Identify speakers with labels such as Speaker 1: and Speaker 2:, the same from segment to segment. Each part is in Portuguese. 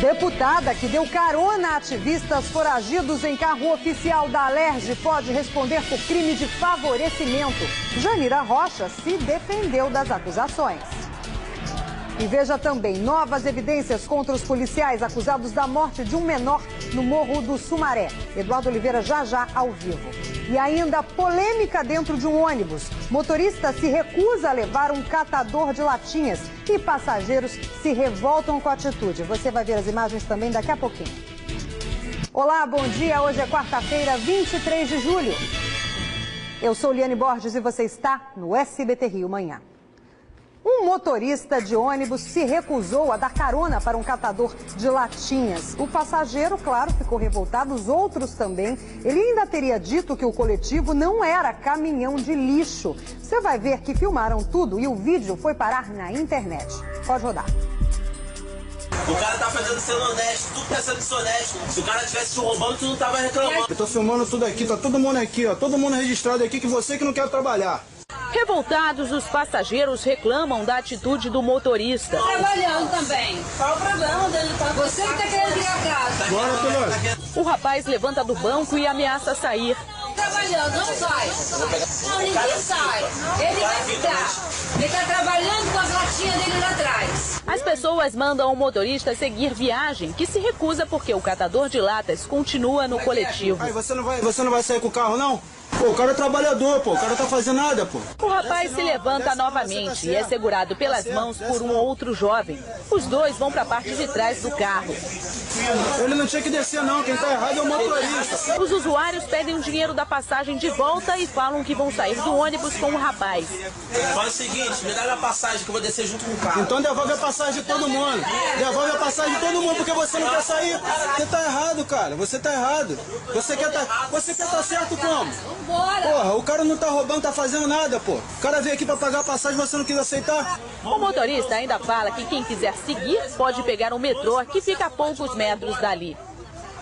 Speaker 1: Deputada que deu carona a ativistas foragidos em carro oficial da Alerj pode responder por crime de favorecimento. Janira Rocha se defendeu das acusações. E veja também novas evidências contra os policiais acusados da morte de um menor no Morro do Sumaré. Eduardo Oliveira já ao vivo. E ainda polêmica dentro de um ônibus. Motorista se recusa a levar um catador de latinhas e passageiros se revoltam com a atitude. Você vai ver as imagens também daqui a pouquinho. Olá, bom dia. Hoje é quarta-feira, 23 de julho. Eu sou Liane Borges e você está no SBT Rio Manhã. Um motorista de ônibus se recusou a dar carona para um catador de latinhas. O passageiro, claro, ficou revoltado, os outros também. Ele ainda teria dito que o coletivo não era caminhão de lixo. Você vai ver que filmaram tudo e o vídeo foi parar na internet. Pode rodar.
Speaker 2: O cara tá fazendo sendo honesto, tudo tá sendo desonesto. Se o cara tivesse te roubando, tu não tava reclamando.
Speaker 3: Eu tô filmando tudo aqui, tá todo mundo aqui, ó. Todo mundo registrado aqui, que você que não quer trabalhar.
Speaker 4: Revoltados, os passageiros reclamam da atitude do motorista.
Speaker 5: Trabalhando também. Qual o problema dele? Você que tá querendo vir a casa.
Speaker 3: Bora, Piloto.
Speaker 4: O rapaz levanta do banco e ameaça sair.
Speaker 5: Trabalhando, não sai. Não, ninguém sai. Ele vai ficar. Ele tá trabalhando com as latinhas dele lá atrás.
Speaker 4: As pessoas mandam o motorista seguir viagem, que se recusa porque o catador de latas continua no coletivo.
Speaker 3: Aí, você não vai sair com o carro, não? Pô, o cara é trabalhador, pô. O cara não tá fazendo nada, pô.
Speaker 4: O rapaz se levanta novamente e é segurado pelas mãos por um outro jovem. Os dois vão para a parte de trás do carro.
Speaker 3: Ele não tinha que descer, não. Quem tá errado é o motorista.
Speaker 4: Os usuários pedem o dinheiro da passagem de volta e falam que vão sair do ônibus com o rapaz.
Speaker 2: Faz o seguinte, me dá minha passagem que eu vou descer junto com o carro.
Speaker 3: Então devolve a passagem de todo mundo. Devolve a passagem de todo mundo porque você não quer sair. Você tá errado, cara. Você tá errado. Você quer tá certo como? Porra, o cara não tá roubando, tá fazendo nada, pô. O cara veio aqui pra pagar a passagem, você não quis aceitar?
Speaker 4: O motorista ainda fala que quem quiser seguir pode pegar um metrô que fica a poucos metros dali.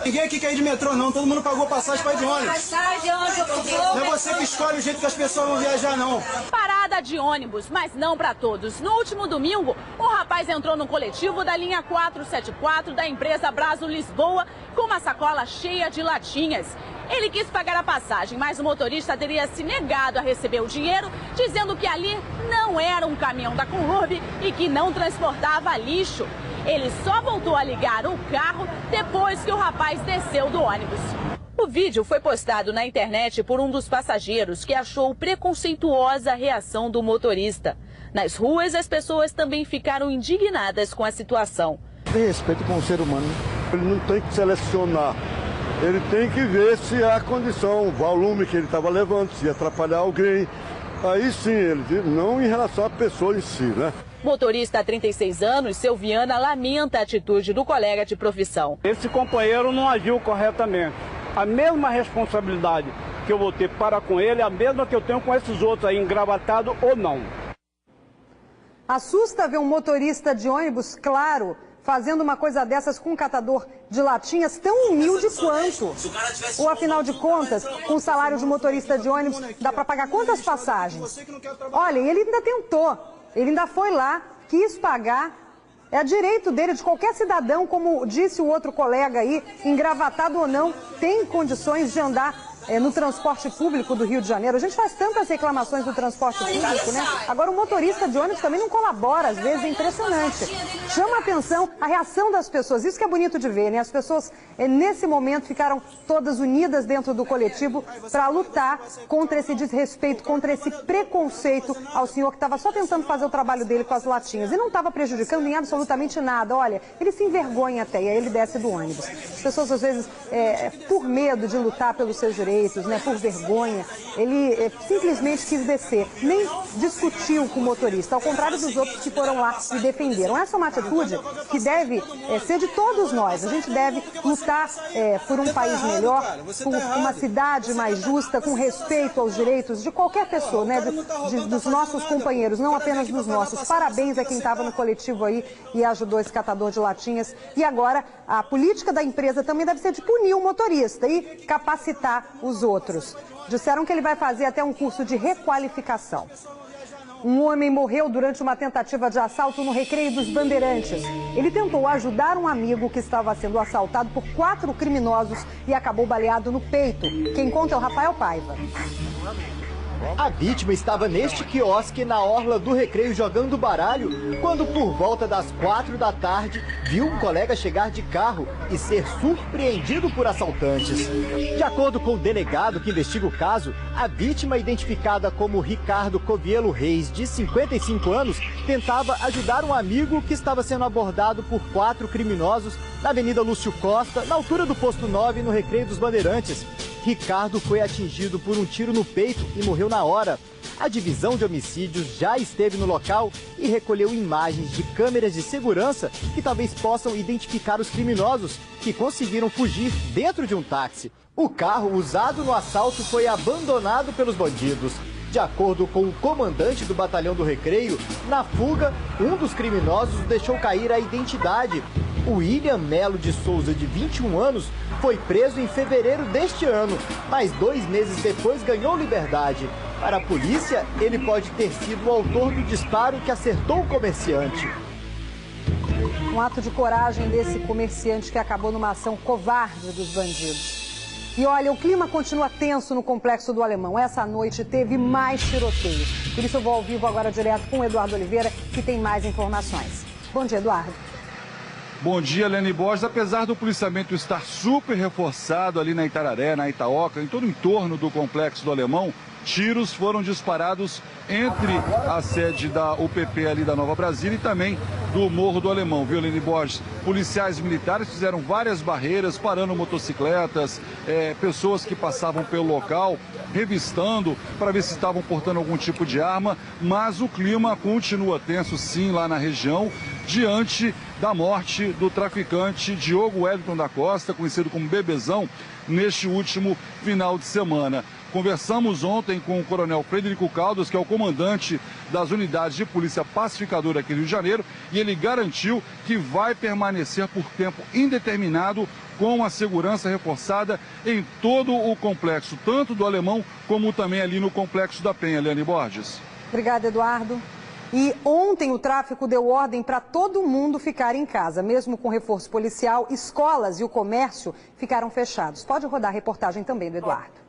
Speaker 3: Ninguém aqui quer ir de metrô, não. Todo mundo pagou passagem pra ir de ônibus.
Speaker 5: Passagem onde eu vou.
Speaker 3: Não é você que escolhe o jeito que as pessoas vão viajar, não.
Speaker 4: Parada de ônibus, mas não para todos. No último domingo, um rapaz entrou no coletivo da linha 474 da empresa Brasil Lisboa com uma sacola cheia de latinhas. Ele quis pagar a passagem, mas o motorista teria se negado a receber o dinheiro, dizendo que ali não era um caminhão da Conurb e que não transportava lixo. Ele só voltou a ligar o carro depois que o rapaz desceu do ônibus. O vídeo foi postado na internet por um dos passageiros que achou preconceituosa a reação do motorista. Nas ruas, as pessoas também ficaram indignadas com a situação.
Speaker 6: Tem respeito com o ser humano. Ele não tem que selecionar. Ele tem que ver se há condição, o volume que ele estava levando, se ia atrapalhar alguém. Aí sim, ele não em relação à pessoa em si, né?
Speaker 4: Motorista há 36 anos, seu Viana, lamenta a atitude do colega de profissão.
Speaker 7: Esse companheiro não agiu corretamente. A mesma responsabilidade que eu vou ter para com ele é a mesma que eu tenho com esses outros aí, engravatado ou não.
Speaker 1: Assusta ver um motorista de ônibus, claro, fazendo uma coisa dessas com um catador de latinhas tão humilde quanto. Ou, afinal de contas, com o salário de motorista de ônibus, dá para pagar quantas passagens? Olha, ele ainda tentou, ele ainda foi lá, quis pagar. É direito dele, de qualquer cidadão, como disse o outro colega aí, engravatado ou não, tem condições de andar no transporte público do Rio de Janeiro. A gente faz tantas reclamações do transporte público, né? Agora o motorista de ônibus também não colabora, às vezes é impressionante. Chama a atenção a reação das pessoas, isso que é bonito de ver, né? As pessoas, nesse momento, ficaram todas unidas dentro do coletivo para lutar contra esse desrespeito, contra esse preconceito ao senhor que estava só tentando fazer o trabalho dele com as latinhas e não estava prejudicando em absolutamente nada. Olha, ele se envergonha até e aí ele desce do ônibus. As pessoas, às vezes, por medo de lutar pelos seus direitos, né, por vergonha, ele simplesmente quis descer, nem discutiu com o motorista, ao contrário dos outros que foram lá e defenderam. Essa é uma atitude que deve ser de todos nós. A gente deve lutar por um país melhor, por uma cidade mais justa, com respeito aos direitos de qualquer pessoa, né, dos nossos companheiros, não apenas dos nossos. Parabéns a quem estava no coletivo aí e ajudou esse catador de latinhas. E agora, a política da empresa também deve ser de punir o motorista e capacitar os outros. Disseram que ele vai fazer até um curso de requalificação. Um homem morreu durante uma tentativa de assalto no Recreio dos Bandeirantes. Ele tentou ajudar um amigo que estava sendo assaltado por 4 criminosos e acabou baleado no peito. Quem conta é o Rafael Paiva.
Speaker 8: A vítima estava neste quiosque na orla do Recreio jogando baralho, quando por volta das 4 da tarde viu um colega chegar de carro e ser surpreendido por assaltantes. De acordo com o delegado que investiga o caso, a vítima, identificada como Ricardo Covielo Reis, de 55 anos, tentava ajudar um amigo que estava sendo abordado por 4 criminosos na Avenida Lúcio Costa, na altura do Posto 9, no Recreio dos Bandeirantes. Ricardo foi atingido por um tiro no peito e morreu na hora. A divisão de homicídios já esteve no local e recolheu imagens de câmeras de segurança que talvez possam identificar os criminosos que conseguiram fugir dentro de um táxi. O carro usado no assalto foi abandonado pelos bandidos. De acordo com o comandante do batalhão do Recreio, na fuga, um dos criminosos deixou cair a identidade. O William Melo de Souza, de 21 anos, foi preso em fevereiro deste ano, mas 2 meses depois ganhou liberdade. Para a polícia, ele pode ter sido o autor do disparo que acertou o comerciante.
Speaker 1: Um ato de coragem desse comerciante que acabou numa ação covarde dos bandidos. E olha, o clima continua tenso no Complexo do Alemão. Essa noite teve mais tiroteios. Por isso eu vou ao vivo agora direto com o Eduardo Oliveira, que tem mais informações. Bom dia, Eduardo.
Speaker 9: Bom dia, Lene Borges. Apesar do policiamento estar super reforçado ali na Itararé, na Itaoca, em todo o entorno do Complexo do Alemão, tiros foram disparados entre a sede da UPP ali da Nova Brasília e também do Morro do Alemão, viu, Lene Borges? Policiais militares fizeram várias barreiras, parando motocicletas, pessoas que passavam pelo local, revistando para ver se estavam portando algum tipo de arma, mas o clima continua tenso sim lá na região, diante da morte do traficante Diogo Wellington da Costa, conhecido como Bebezão, neste último final de semana. Conversamos ontem com o coronel Frederico Caldas, que é o comandante das unidades de polícia pacificadora aqui no Rio de Janeiro, e ele garantiu que vai permanecer por tempo indeterminado com a segurança reforçada em todo o complexo, tanto do Alemão como também ali no Complexo da Penha. Eliane Borges.
Speaker 1: Obrigada, Eduardo. E ontem o tráfico deu ordem para todo mundo ficar em casa. Mesmo com reforço policial, escolas e o comércio ficaram fechados. Pode rodar a reportagem também do Eduardo.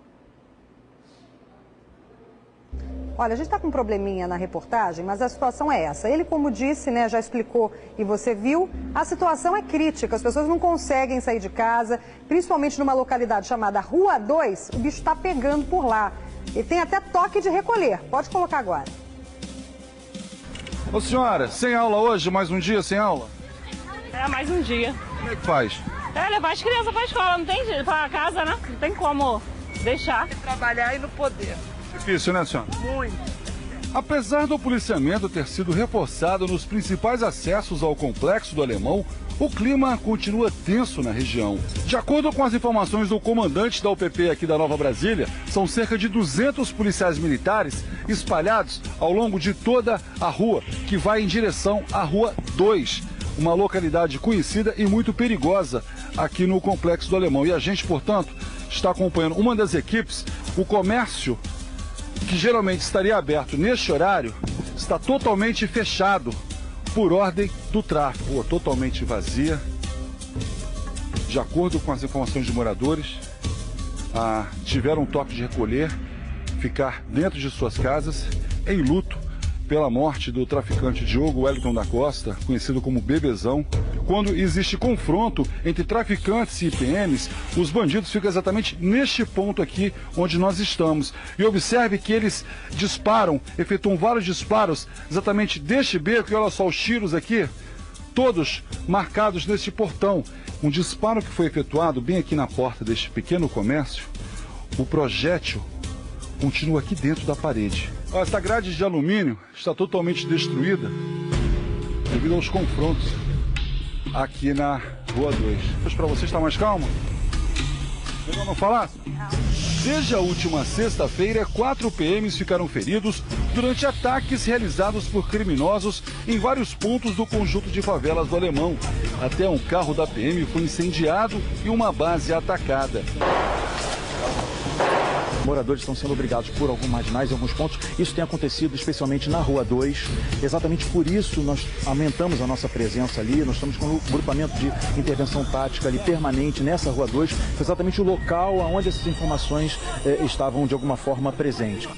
Speaker 1: Olha, a gente está com um probleminha na reportagem, mas a situação é essa. Ele, como disse, né, já explicou e você viu, a situação é crítica. As pessoas não conseguem sair de casa, principalmente numa localidade chamada Rua 2, o bicho está pegando por lá. E tem até toque de recolher. Pode colocar agora.
Speaker 9: Ô senhora, sem aula hoje, mais um dia sem aula?
Speaker 10: É, mais um dia.
Speaker 9: Como é que faz?
Speaker 10: Levar as crianças para a escola, não tem jeito, para casa, né? Não tem como deixar.
Speaker 11: Trabalhar e não poder.
Speaker 9: Difícil, né, senhora?
Speaker 11: Muito.
Speaker 9: Apesar do policiamento ter sido reforçado nos principais acessos ao Complexo do Alemão, o clima continua tenso na região. De acordo com as informações do comandante da UPP aqui da Nova Brasília, são cerca de 200 policiais militares espalhados ao longo de toda a rua, que vai em direção à Rua 2, uma localidade conhecida e muito perigosa aqui no Complexo do Alemão. E a gente, portanto, está acompanhando uma das equipes, o comércio, que geralmente estaria aberto neste horário, está totalmente fechado por ordem do tráfico, ou totalmente vazia. De acordo com as informações de moradores, tiveram um toque de recolher, ficar dentro de suas casas, em luto pela morte do traficante Diogo Wellington da Costa, conhecido como Bebezão. Quando existe confronto entre traficantes e PMs, os bandidos ficam exatamente neste ponto aqui onde nós estamos. E observe que eles disparam, efetuam vários disparos exatamente deste beco, e olha só os tiros aqui, todos marcados neste portão. Um disparo que foi efetuado bem aqui na porta deste pequeno comércio, o projétil continua aqui dentro da parede. Essa grade de alumínio está totalmente destruída devido aos confrontos aqui na Rua 2. Mas para você está mais calmo? Melhor não falar? Desde a última sexta-feira, 4 PMs ficaram feridos durante ataques realizados por criminosos em vários pontos do conjunto de favelas do Alemão. Até um carro da PM foi incendiado e uma base atacada.
Speaker 11: moradores estão sendo obrigados por alguns marginais em alguns pontos. Isso tem acontecido especialmente na Rua 2. Exatamente por isso nós aumentamos a nossa presença ali. Nós estamos com um grupamento de intervenção tática ali permanente nessa Rua 2. Foi exatamente o local onde essas informações estavam de alguma forma presentes.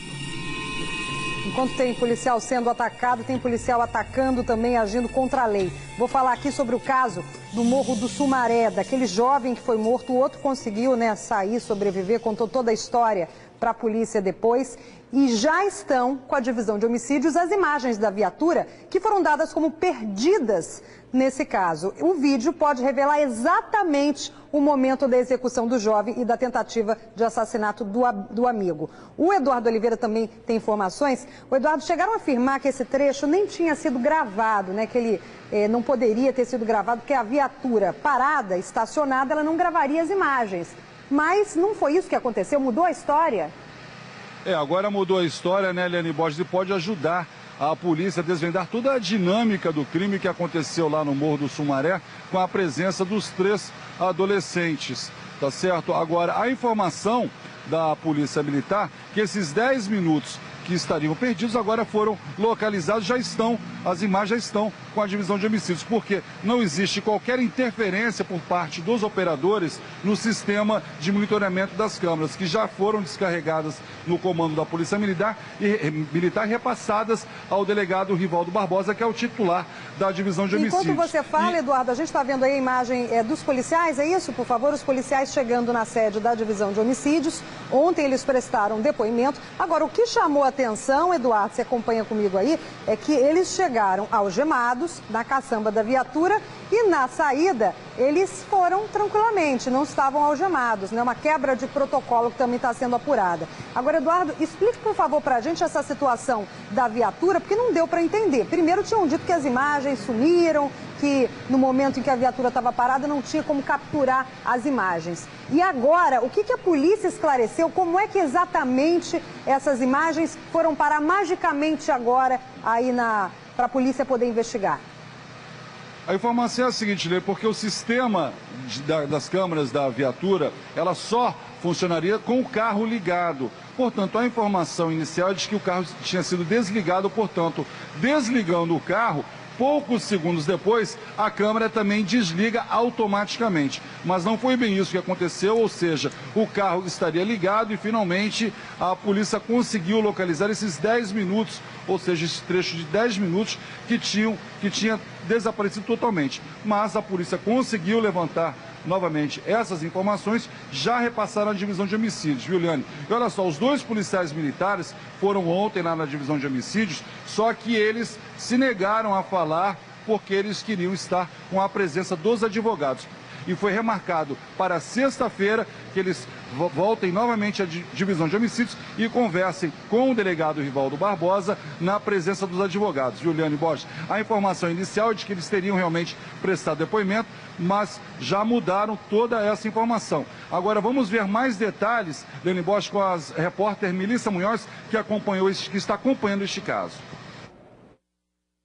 Speaker 1: Enquanto tem policial sendo atacado, tem policial atacando também, agindo contra a lei. Vou falar aqui sobre o caso do Morro do Sumaré, daquele jovem que foi morto. O outro conseguiu, sair, sobreviver, contou toda a história para a polícia depois. E já estão com a divisão de homicídios as imagens da viatura que foram dadas como perdidas nesse caso. O vídeo pode revelar exatamente o momento da execução do jovem e da tentativa de assassinato do amigo. O Eduardo Oliveira também tem informações. O Eduardo, chegaram a afirmar que esse trecho nem tinha sido gravado, que ele não poderia ter sido gravado, porque a viatura parada, estacionada, ela não gravaria as imagens. Mas não foi isso que aconteceu? Mudou a história?
Speaker 9: Agora mudou a história, Eliane Borges, e pode ajudar a polícia a desvendar toda a dinâmica do crime que aconteceu lá no Morro do Sumaré, com a presença dos 3 adolescentes, tá certo? Agora, a informação da Polícia Militar, que esses 10 minutos que estariam perdidos agora foram localizados, as imagens já estão com a divisão de homicídios, porque não existe qualquer interferência por parte dos operadores no sistema de monitoramento das câmeras, que já foram descarregadas no comando da Polícia Militar e repassadas ao delegado Rivaldo Barbosa, que é o titular da divisão de homicídios.
Speaker 1: Enquanto você fala, Eduardo, a gente está vendo aí a imagem dos policiais, é isso? Por favor, os policiais chegando na sede da divisão de homicídios. Ontem eles prestaram depoimento. Agora, o que chamou a atenção, Eduardo, você acompanha comigo aí, é que eles chegaram algemados na caçamba da viatura e na saída eles foram tranquilamente, não estavam algemados, Uma quebra de protocolo que também está sendo apurada. Agora, Eduardo, explique por favor para a gente essa situação da viatura, porque não deu para entender. Primeiro tinham dito que as imagens sumiram, que no momento em que a viatura estava parada não tinha como capturar as imagens. E agora, o que a polícia esclareceu? Como é que exatamente essas imagens foram parar magicamente agora aí para a polícia poder investigar?
Speaker 9: A informação é a seguinte, Lê, porque o sistema das câmeras da viatura, ela só funcionaria com o carro ligado. Portanto, a informação inicial é de que o carro tinha sido desligado, portanto, desligando o carro, poucos segundos depois, a câmera também desliga automaticamente. Mas não foi bem isso que aconteceu, ou seja, o carro estaria ligado e finalmente a polícia conseguiu localizar esses 10 minutos, ou seja, esse trecho de 10 minutos que tinha desaparecido totalmente. Mas a polícia conseguiu levantar novamente essas informações, já repassaram a divisão de homicídios, viu, Liane? E olha só, os 2 policiais militares foram ontem lá na divisão de homicídios, só que eles se negaram a falar porque eles queriam estar com a presença dos advogados. E foi remarcado para sexta-feira que eles voltem novamente à divisão de homicídios e conversem com o delegado Rivaldo Barbosa na presença dos advogados, Juliane Borges. A informação inicial é de que eles teriam realmente prestado depoimento, mas já mudaram toda essa informação. Agora vamos ver mais detalhes, Juliane Borges, com a repórter Melissa Munhoz, que está acompanhando este caso.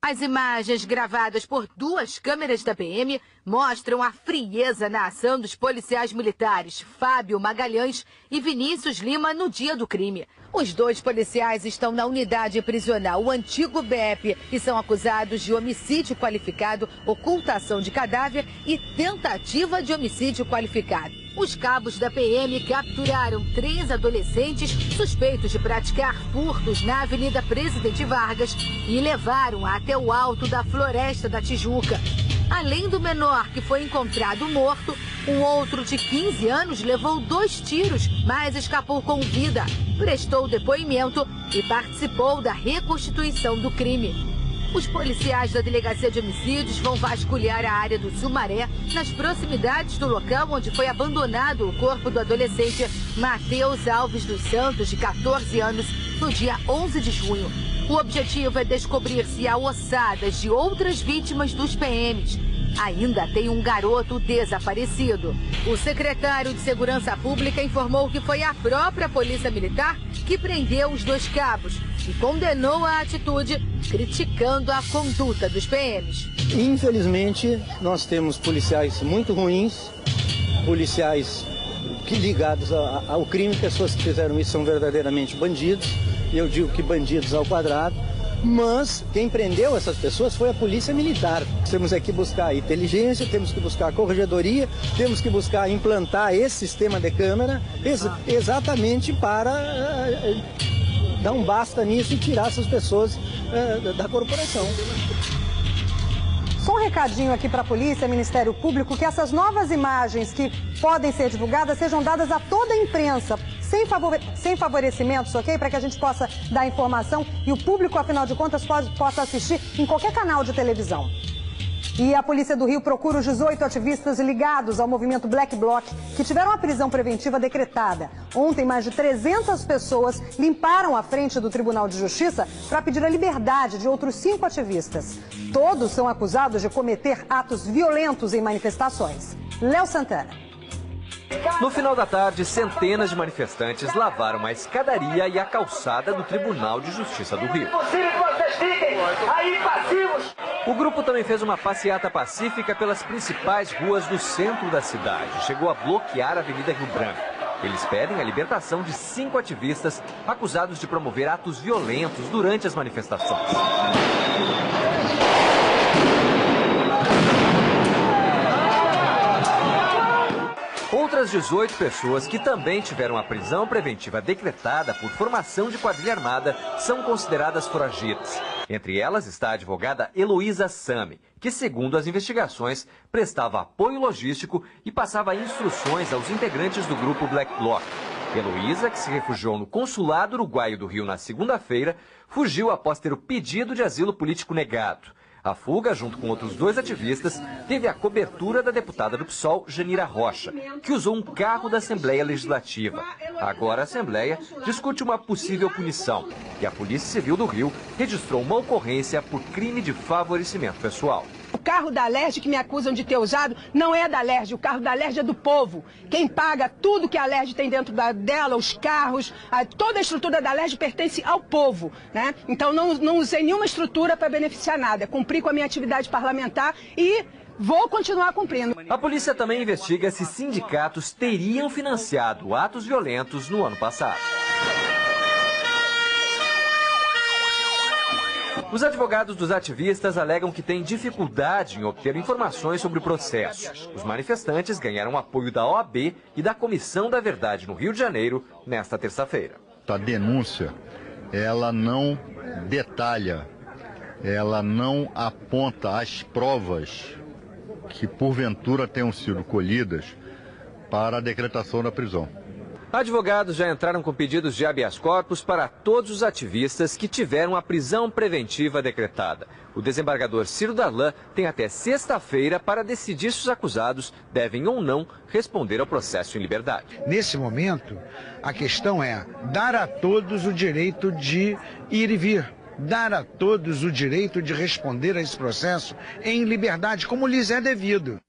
Speaker 12: As imagens gravadas por 2 câmeras da PM mostram a frieza na ação dos policiais militares Fábio Magalhães e Vinícius Lima no dia do crime. Os 2 policiais estão na unidade prisional, o antigo BEP, e são acusados de homicídio qualificado, ocultação de cadáver e tentativa de homicídio qualificado. Os cabos da PM capturaram 3 adolescentes suspeitos de praticar furtos na Avenida Presidente Vargas e levaram até o alto da Floresta da Tijuca. Além do menor, que foi encontrado morto, um outro de 15 anos levou 2 tiros, mas escapou com vida. Prestou depoimento e participou da reconstituição do crime. Os policiais da Delegacia de Homicídios vão vasculhar a área do Sumaré, nas proximidades do local onde foi abandonado o corpo do adolescente Matheus Alves dos Santos, de 14 anos, no dia 11 de junho. O objetivo é descobrir se há ossadas de outras vítimas dos PMs. Ainda tem um garoto desaparecido. O secretário de Segurança Pública informou que foi a própria Polícia Militar que prendeu os 2 cabos e condenou a atitude, criticando a conduta dos PMs.
Speaker 13: Infelizmente, nós temos policiais muito ruins, policiais que ligados ao crime, pessoas que fizeram isso são verdadeiramente bandidos, e eu digo que bandidos ao quadrado, mas quem prendeu essas pessoas foi a polícia militar. Temos que buscar inteligência, temos que buscar corregedoria, temos que buscar implantar esse sistema de câmera exatamente para dar um basta nisso e tirar essas pessoas da corporação.
Speaker 1: Só um recadinho aqui para a polícia, Ministério Público, que essas novas imagens que podem ser divulgadas sejam dadas a toda a imprensa, sem favorecimentos, ok? Para que a gente possa dar informação e o público, afinal de contas, possa assistir em qualquer canal de televisão. E a Polícia do Rio procura os 18 ativistas ligados ao movimento Black Bloc, que tiveram a prisão preventiva decretada. Ontem, mais de 300 pessoas limparam a frente do Tribunal de Justiça para pedir a liberdade de outros 5 ativistas. Todos são acusados de cometer atos violentos em manifestações. Léo Santana.
Speaker 14: No final da tarde, centenas de manifestantes lavaram a escadaria e a calçada do Tribunal de Justiça do Rio. O grupo também fez uma passeata pacífica pelas principais ruas do centro da cidade. Chegou a bloquear a Avenida Rio Branco. Eles pedem a libertação de 5 ativistas acusados de promover atos violentos durante as manifestações. Outras 18 pessoas que também tiveram a prisão preventiva decretada por formação de quadrilha armada são consideradas foragidas. Entre elas está a advogada Heloísa Sami, que, segundo as investigações, prestava apoio logístico e passava instruções aos integrantes do grupo Black Bloc. Heloísa, que se refugiou no Consulado Uruguaio do Rio na segunda-feira, fugiu após ter o pedido de asilo político negado. A fuga, junto com outros 2 ativistas, teve a cobertura da deputada do PSOL, Janira Rocha, que usou um carro da Assembleia Legislativa. Agora a Assembleia discute uma possível punição e a Polícia Civil do Rio registrou uma ocorrência por crime de favorecimento pessoal.
Speaker 15: O carro da Alerj que me acusam de ter usado não é da Alerj, o carro da Alerj é do povo. Quem paga tudo que a Alerj tem dentro dela, os carros, toda a estrutura da Alerj pertence ao povo, né? Então não usei nenhuma estrutura para beneficiar nada. Cumpri com a minha atividade parlamentar e vou continuar cumprindo.
Speaker 14: A polícia também investiga se sindicatos teriam financiado atos violentos no ano passado. Os advogados dos ativistas alegam que têm dificuldade em obter informações sobre o processo. Os manifestantes ganharam apoio da OAB e da Comissão da Verdade no Rio de Janeiro nesta terça-feira.
Speaker 16: A denúncia, ela não detalha, ela não aponta as provas que porventura tenham sido colhidas para a decretação da prisão.
Speaker 14: Advogados já entraram com pedidos de habeas corpus para todos os ativistas que tiveram a prisão preventiva decretada. O desembargador Ciro Darlan tem até sexta-feira para decidir se os acusados devem ou não responder ao processo em liberdade.
Speaker 17: Nesse momento, a questão é dar a todos o direito de ir e vir. Dar a todos o direito de responder a esse processo em liberdade, como lhes é devido.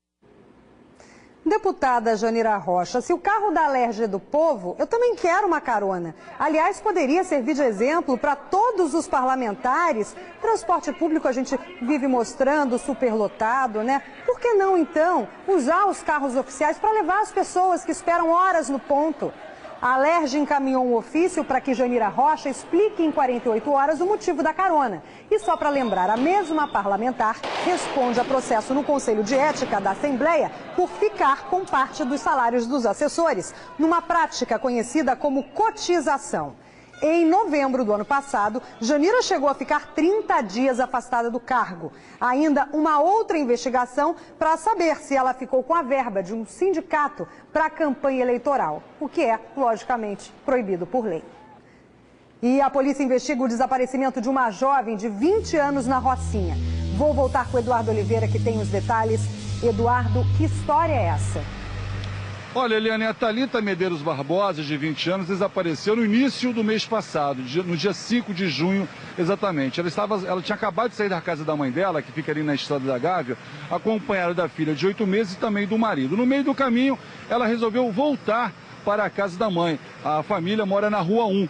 Speaker 1: Deputada Janira Rocha, se o carro da Alerj é do povo, eu também quero uma carona. Aliás, poderia servir de exemplo para todos os parlamentares. Transporte público a gente vive mostrando superlotado, né? Por que não, então, usar os carros oficiais para levar as pessoas que esperam horas no ponto? A Alerj encaminhou um ofício para que Janira Rocha explique em 48 horas o motivo da carona. E só para lembrar, a mesma parlamentar responde a processo no Conselho de Ética da Assembleia por ficar com parte dos salários dos assessores, numa prática conhecida como cotização. Em novembro do ano passado, Janira chegou a ficar 30 dias afastada do cargo. Ainda uma outra investigação para saber se ela ficou com a verba de um sindicato para a campanha eleitoral, o que é, logicamente, proibido por lei. E a polícia investiga o desaparecimento de uma jovem de 20 anos na Rocinha. Vou voltar com o Eduardo Oliveira, que tem os detalhes. Eduardo, que história é essa?
Speaker 9: Olha, Eliane, a Thalita Medeiros Barbosa, de 20 anos, desapareceu no início do mês passado, no dia 5 de junho, exatamente. Ela tinha acabado de sair da casa da mãe dela, que fica ali na Estrada da Gávea, acompanhada da filha de 8 meses e também do marido. No meio do caminho, ela resolveu voltar para a casa da mãe. A família mora na Rua 1.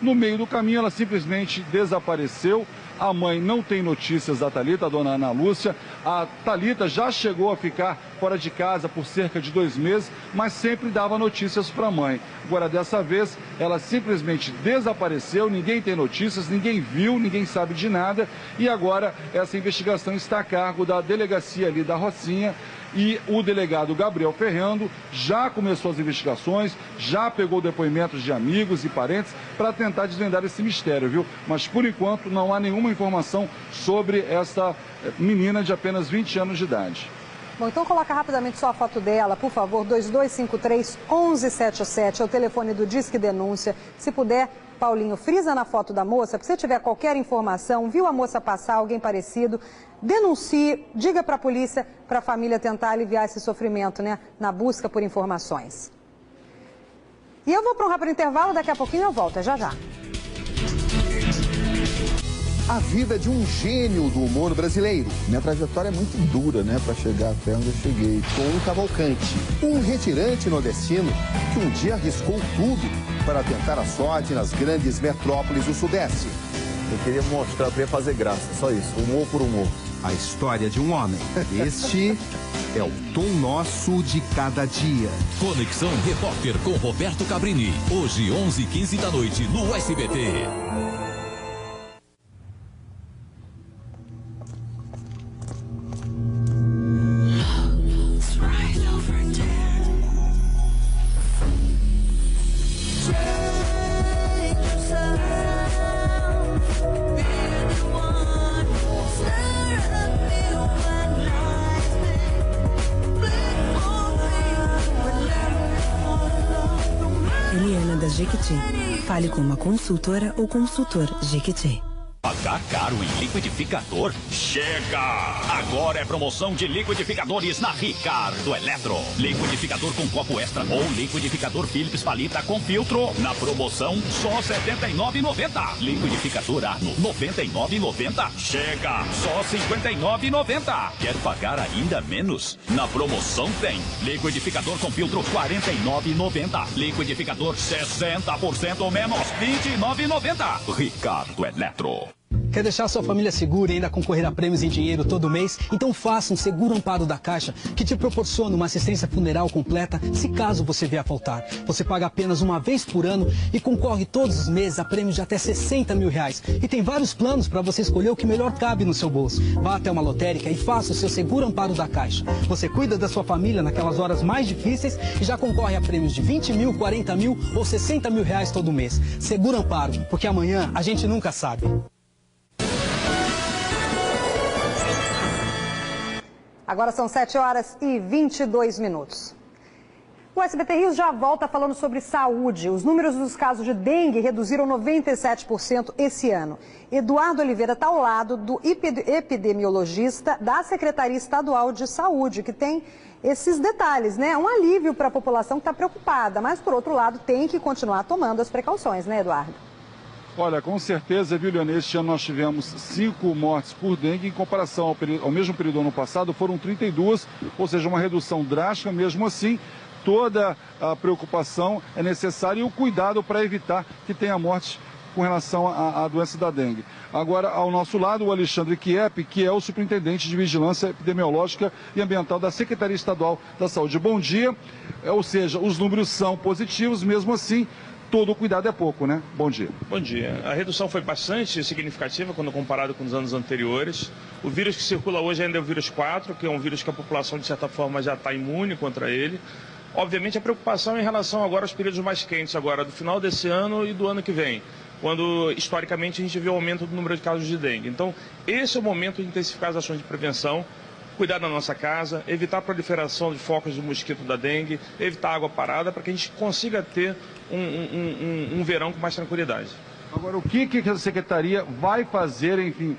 Speaker 9: No meio do caminho, ela simplesmente desapareceu. A mãe não tem notícias da Thalita, a dona Ana Lúcia. A Thalita já chegou a ficar fora de casa por cerca de 2 meses, mas sempre dava notícias para a mãe. Agora, dessa vez, ela simplesmente desapareceu, ninguém tem notícias, ninguém viu, ninguém sabe de nada. E agora essa investigação está a cargo da delegacia ali da Rocinha. E o delegado Gabriel Ferrando já começou as investigações, já pegou depoimentos de amigos e parentes para tentar desvendar esse mistério, viu? Mas, por enquanto, não há nenhuma informação sobre essa menina de apenas 20 anos de idade.
Speaker 1: Bom, então coloca rapidamente só a foto dela, por favor, 2253-1177, é o telefone do Disque Denúncia. Se puder, Paulinho, frisa na foto da moça, se tiver qualquer informação, viu a moça passar, alguém parecido, denuncie, diga para a polícia, para a família tentar aliviar esse sofrimento, né, na busca por informações. E eu vou para um rápido intervalo, daqui a pouquinho eu volto, já já.
Speaker 18: A vida de um gênio do humor brasileiro. Minha trajetória é muito dura, né, para chegar até onde eu cheguei. Tom Cavalcante, um retirante nordestino que um dia arriscou tudo para tentar a sorte nas grandes metrópoles do Sudeste.
Speaker 19: Eu queria mostrar, eu queria fazer graça, só isso, humor por humor.
Speaker 20: A história de um homem. Este é o Tom Nosso de Cada Dia.
Speaker 21: Conexão Repórter com Roberto Cabrini. Hoje, 11h15 da noite, no SBT.
Speaker 22: Jequiti. Fale com uma consultora ou consultor Jequiti.
Speaker 23: Pagar caro em liquidificador? Chega! Agora é promoção de liquidificadores na Ricardo Eletro. Liquidificador com copo extra ou liquidificador Philips Palita com filtro. Na promoção, só R$ 79,90. Liquidificador Arno, R$ 99,90. Chega! Só R$ 59,90. Quer pagar ainda menos? Na promoção tem. Liquidificador com filtro, R$ 49,90. Liquidificador 60% menos, R$ 29,90. Ricardo Eletro.
Speaker 24: Quer deixar sua família segura e ainda concorrer a prêmios em dinheiro todo mês? Então faça um seguro amparo da Caixa que te proporciona uma assistência funeral completa se caso você vier a faltar. Você paga apenas uma vez por ano e concorre todos os meses a prêmios de até R$60 mil. E tem vários planos para você escolher o que melhor cabe no seu bolso. Vá até uma lotérica e faça o seu seguro amparo da Caixa. Você cuida da sua família naquelas horas mais difíceis e já concorre a prêmios de 20 mil, 40 mil ou R$60 mil todo mês. Seguro amparo, porque amanhã a gente nunca sabe.
Speaker 1: Agora são 7h22. O SBT Rio já volta falando sobre saúde. Os números dos casos de dengue reduziram 97% esse ano. Eduardo Oliveira está ao lado do epidemiologista da Secretaria Estadual de Saúde, que tem esses detalhes, né? Um alívio para a população que está preocupada, mas, por outro lado, tem que continuar tomando as precauções, né, Eduardo?
Speaker 9: Olha, com certeza, viu, Leonê, este ano nós tivemos 5 mortes por dengue, em comparação ao mesmo período do ano passado foram 32, ou seja, uma redução drástica. Mesmo assim, toda a preocupação é necessária e o cuidado para evitar que tenha morte com relação à doença da dengue. Agora, ao nosso lado, o Alexandre Kiep, que é o superintendente de Vigilância Epidemiológica e Ambiental da Secretaria Estadual da Saúde. Bom dia, ou seja, os números são positivos, mesmo assim, todo o cuidado é pouco, né? Bom dia.
Speaker 25: Bom dia. A redução foi bastante significativa quando comparado com os anos anteriores. O vírus que circula hoje ainda é o vírus 4, que é um vírus que a população, de certa forma, já está imune contra ele. Obviamente, a preocupação é em relação agora aos períodos mais quentes, agora do final desse ano e do ano que vem, quando, historicamente, a gente vê o aumento do número de casos de dengue. Então, esse é o momento de intensificar as ações de prevenção, cuidar da nossa casa, evitar a proliferação de focos do mosquito da dengue, evitar água parada, para que a gente consiga ter um verão com mais tranquilidade.
Speaker 9: Agora, o que a Secretaria vai fazer, enfim,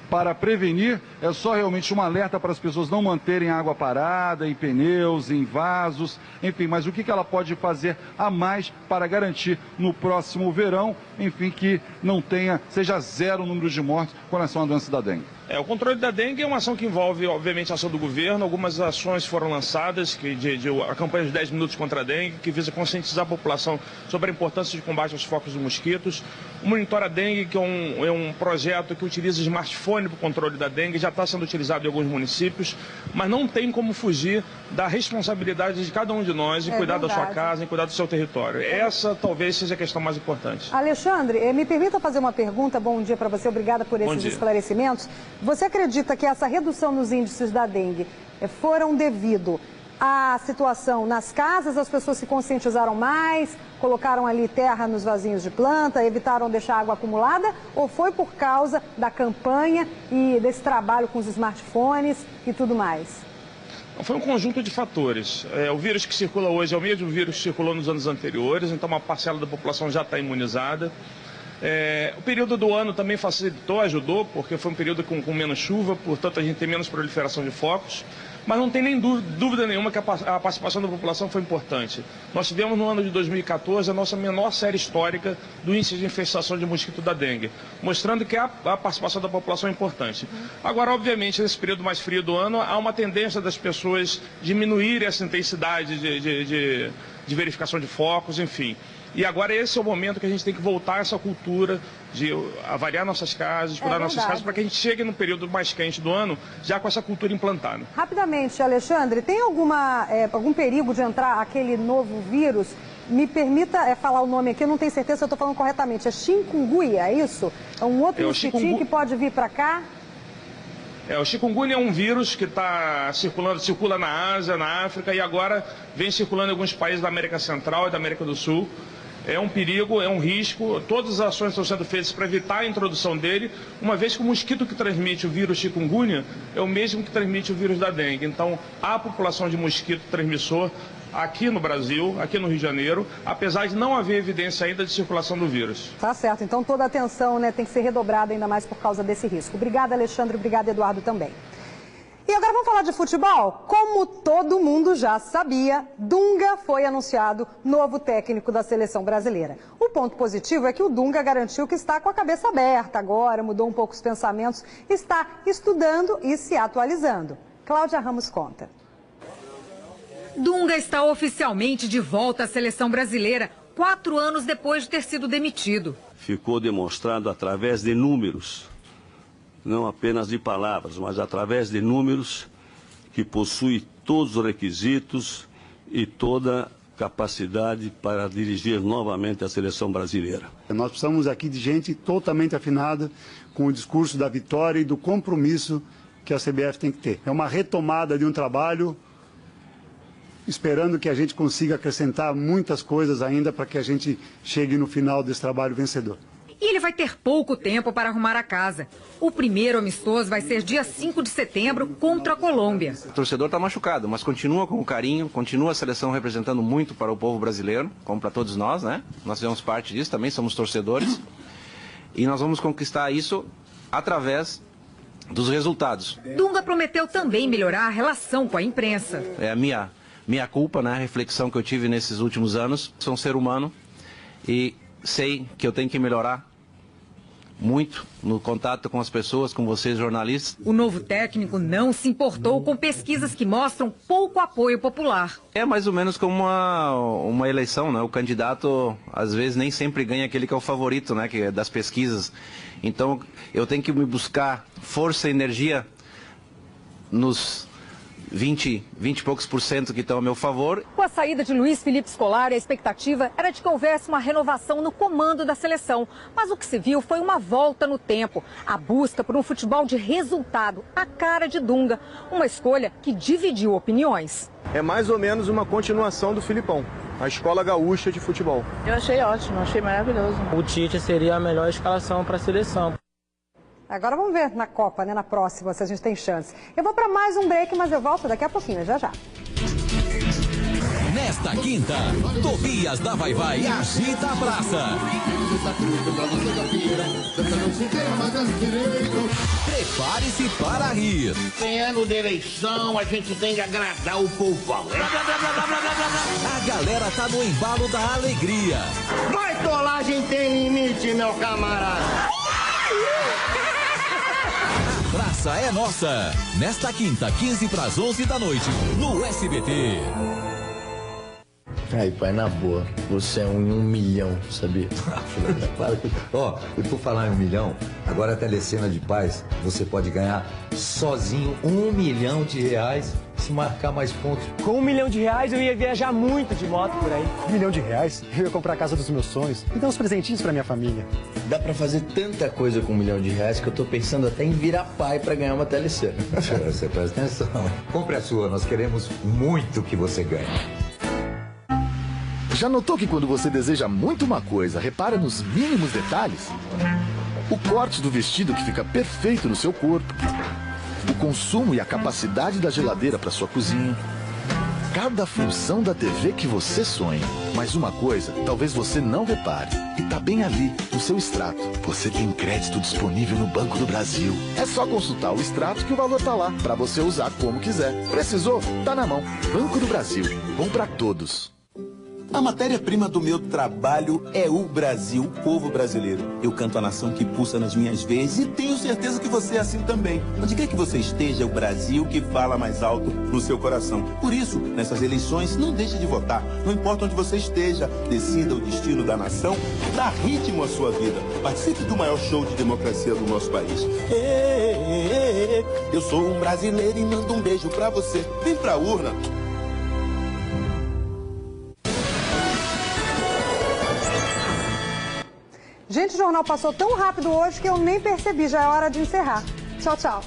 Speaker 9: para prevenir? É só realmente um alerta para as pessoas não manterem água parada em pneus, em vasos, enfim, mas o que ela pode fazer a mais para garantir no próximo verão, enfim, que não seja zero o número de mortes com relação à doença da dengue?
Speaker 25: O controle da dengue é uma ação que envolve, obviamente, a ação do governo. Algumas ações foram lançadas, a campanha de 10 minutos contra a dengue, que visa conscientizar a população sobre a importância de combate aos focos dos mosquitos. O Monitora Dengue, que é um projeto que utiliza smartphone para o controle da dengue, já está sendo utilizado em alguns municípios. mas não tem como fugir da responsabilidade de cada um de nós em cuidar da sua casa, em cuidar do seu território. Essa talvez seja a questão mais importante.
Speaker 1: Alexandre, me permita fazer uma pergunta. Bom dia para você, obrigada por esses esclarecimentos. Você acredita que essa redução nos índices da dengue foram devido à situação nas casas, as pessoas se conscientizaram mais, colocaram ali terra nos vasinhos de planta, evitaram deixar água acumulada, ou foi por causa da campanha e desse trabalho com os smartphones e tudo mais?
Speaker 25: Foi um conjunto de fatores. O vírus que circula hoje é o mesmo vírus que circulou nos anos anteriores, então uma parcela da população já está imunizada. O período do ano também facilitou, ajudou, porque foi um período com menos chuva, portanto a gente tem menos proliferação de focos. Mas não tem nem dúvida nenhuma que a participação da população foi importante. Nós tivemos no ano de 2014 a nossa menor série histórica do índice de infestação de mosquito da dengue, mostrando que a participação da população é importante. Agora, obviamente, nesse período mais frio do ano, há uma tendência das pessoas diminuírem essa intensidade de verificação de focos, enfim. E agora esse é o momento que a gente tem que voltar a essa cultura de avaliar nossas casas, cuidar nossas casas, para que a gente chegue no período mais quente do ano já com essa cultura implantada.
Speaker 1: Rapidamente, Alexandre, tem algum perigo de entrar aquele novo vírus? Me permita falar o nome aqui, eu não tenho certeza se eu estou falando corretamente. É chikungunya, é isso? É um outro mosquitinho que pode vir para cá?
Speaker 25: O chikungunya é um vírus que circula na Ásia, na África e agora vem circulando em alguns países da América Central e da América do Sul. É um perigo, é um risco, todas as ações estão sendo feitas para evitar a introdução dele, uma vez que o mosquito que transmite o vírus chikungunya é o mesmo que transmite o vírus da dengue. Então, há população de mosquito transmissor aqui no Brasil, aqui no Rio de Janeiro, apesar de não haver evidência ainda de circulação do vírus.
Speaker 1: Tá certo, então toda a atenção tem que ser redobrada ainda mais por causa desse risco. Obrigada, Alexandre, obrigada, Eduardo, também. E agora vamos falar de futebol? Como todo mundo já sabia, Dunga foi anunciado novo técnico da seleção brasileira. O ponto positivo é que o Dunga garantiu que está com a cabeça aberta agora, mudou um pouco os pensamentos, está estudando e se atualizando. Cláudia Ramos conta.
Speaker 2: Dunga está oficialmente de volta à seleção brasileira, 4 anos depois de ter sido demitido.
Speaker 3: Ficou demonstrado através de números, não apenas de palavras, mas através de números, que possui todos os requisitos e toda capacidade para dirigir novamente a seleção brasileira.
Speaker 4: Nós precisamos aqui de gente totalmente afinada com o discurso da vitória e do compromisso que a CBF tem que ter. É uma retomada de um trabalho, esperando que a gente consiga acrescentar muitas coisas ainda para que a gente chegue no final desse trabalho vencedor.
Speaker 2: E ele vai ter pouco tempo para arrumar a casa. O primeiro amistoso vai ser dia 5 de setembro contra a Colômbia.
Speaker 5: O torcedor está machucado, mas continua com o carinho, continua a seleção representando muito para o povo brasileiro, como para todos nós, né? Nós fizemos parte disso, também somos torcedores. E nós vamos conquistar isso através dos resultados.
Speaker 2: Dunga prometeu também melhorar a relação com a imprensa.
Speaker 5: É a minha culpa, né? A reflexão que eu tive nesses últimos anos. Sou um ser humano e sei que eu tenho que melhorar muito no contato com as pessoas, com vocês jornalistas.
Speaker 2: O novo técnico não se importou com pesquisas que mostram pouco apoio popular.
Speaker 5: É mais ou menos como uma eleição, né? O candidato às vezes nem sempre ganha aquele que é o favorito, né? Que é das pesquisas. Então eu tenho que me buscar força e energia nos 20 e poucos % que estão a meu favor.
Speaker 2: Com a saída de Luiz Felipe Scolari, a expectativa era de que houvesse uma renovação no comando da seleção. Mas o que se viu foi uma volta no tempo. A busca por um futebol de resultado, a cara de Dunga. Uma escolha que dividiu opiniões.
Speaker 6: É mais ou menos uma continuação do Filipão, a escola gaúcha de futebol.
Speaker 10: Eu achei ótimo, achei maravilhoso.
Speaker 26: O Tite seria a melhor escalação para a seleção.
Speaker 1: Agora vamos ver na Copa, na próxima, se a gente tem chance. Eu vou para mais um break, mas eu volto daqui a pouquinho, já já.
Speaker 21: Nesta quinta, Tobias da Vai Vai agita a praça. Prepare-se para rir.
Speaker 27: Em ano de eleição, a gente tem que agradar o povão.
Speaker 21: A galera tá no embalo da alegria.
Speaker 27: Mas tolagem tem limite, meu camarada.
Speaker 21: Praça é nossa. Nesta quinta, 15 para as 11 da noite, no SBT.
Speaker 7: Aí, pai, na boa, você é um em 1 milhão, sabia?
Speaker 8: Claro que... Ó, e por falar em 1 milhão, agora a Telecena de Paz, você pode ganhar sozinho R$1 milhão se marcar mais pontos.
Speaker 11: Com R$1 milhão eu ia viajar muito de moto por aí.
Speaker 12: R$1 milhão eu ia comprar a casa dos meus sonhos e dar uns presentinhos pra minha família.
Speaker 8: Dá pra fazer tanta coisa com R$1 milhão que eu tô pensando até em virar pai pra ganhar uma Telecena. Você presta atenção. Compre a sua, nós queremos muito que você ganhe.
Speaker 13: Já notou que quando você deseja muito uma coisa, repara nos mínimos detalhes? O corte do vestido que fica perfeito no seu corpo, o consumo e a capacidade da geladeira para sua cozinha, cada função da TV que você sonha. Mas uma coisa, talvez você não repare, e tá bem ali, no seu extrato. Você tem crédito disponível no Banco do Brasil. É só consultar o extrato que o valor tá lá, para você usar como quiser. Precisou? Tá na mão. Banco do Brasil. Bom pra todos.
Speaker 15: A matéria-prima do meu trabalho é o Brasil, o povo brasileiro. Eu canto a nação que pulsa nas minhas veias e tenho certeza que você é assim também. Onde quer que você esteja, é o Brasil que fala mais alto no seu coração. Por isso, nessas eleições, não deixe de votar. Não importa onde você esteja, decida o destino da nação, dá ritmo à sua vida. Participe do maior show de democracia do nosso país. Eu sou um brasileiro e mando um beijo pra você. Vem pra urna.
Speaker 1: Gente, o jornal passou tão rápido hoje que eu nem percebi. Já é hora de encerrar. Tchau, tchau.